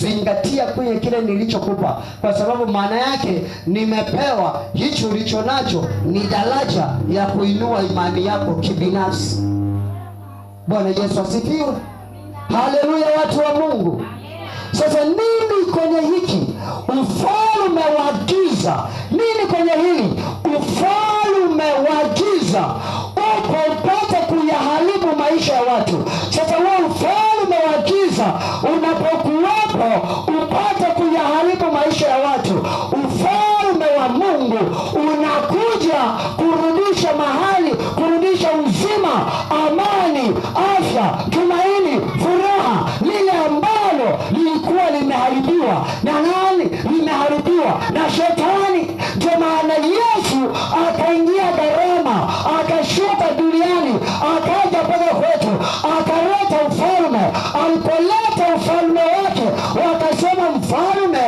zingatia kwenye kile nilichokupa, kwa sababu maana yake nimepewa hicho ulicho nacho, ni daraja ya kuinua imani yako kibinafsi. Bwana Yesu asifiwe. Haleluya, watu wa Mungu. Sasa nini kwenye hiki? Ufalme wa giza. Nini kwenye hili? Ufalme wa giza upo upate kuyaharibu maisha ya watu. Sasa huo ufalme wa giza unapokuwepo upate kuyaharibu maisha ya watu, ufalme wa Mungu unakuja kurudisha mahali, kurudisha uzima, amani, afya, tumaini, furaha, lile ambalo lilikuwa limeharibiwa na nani? Limeharibiwa na Shetani. Ndio maana Yesu akaingia gharama, akashuka duniani, akaja mpaka kwetu, akaleta ufalme. Alipoleta ufalme wake, wakasema mfalme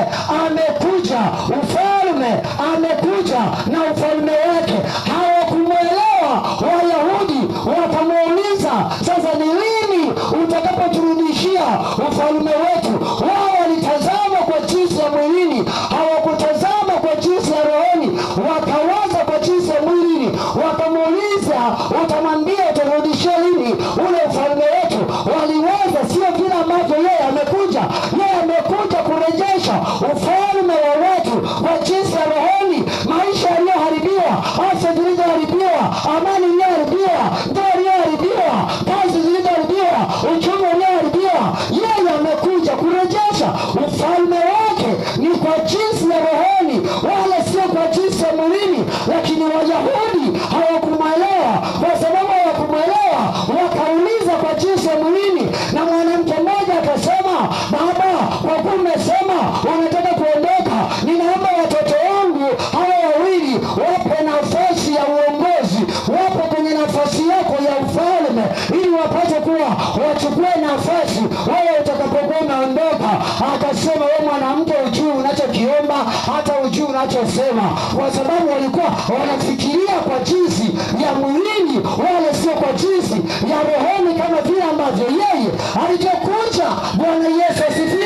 amekuja, ufalme amekuja na ufalme wake. Hawakumwelewa Wayahudi, wakamuuliza, sasa ni lini utakapoturudishia ufalme wetu? Wao walitazama kwa jinsi ya mwilini, hawakutazama kwa jinsi ya rohoni, wakawaza kwa jinsi ya mwilini. Wakamuuliza, utamwambia utarudishia lini ule ufalme wetu? Waliwaza sio vile ambavyo yeye amekuja. Yeye amekuja kurejesha ufalme wa watu kwa jinsi ya rohoni, maisha yaliyoharibiwa, afya zilizoharibiwa, amani iliyoharibiwa, ndoa iliyoharibiwa, kazi zilizoharibiwa, uchumi ulioharibiwa. Yeye amekuja kurejesha ufalme wake, ni kwa jinsi ya rohoni wala sio kwa jinsi ya mwilini. Lakini Wayahudi hawakumwelewa. Kwa sababu hawakumwelewa, wakauliza kwa jinsi ya mwilini, na mwanamke mmoja akasema, baba, kwa kuwa umesema unataka kuondoka, ninaomba watoto wangu hawa wawili wape nafasi ya uongozi, wape kwenye nafasi yako ya ufalme, ili wapate kuwa wachukue nafasi wewe utakapokuwa umeondoka. Akasema, wewe mwanamke, ujui unachokiomba, hata ujui unachosema. Kwa sababu walikuwa wanafikiria kwa jinsi ya mwilini, wala sio kwa jinsi ya rohoni, kama vile ambavyo yeye alivyokuja. Bwana Yesu asifiwe.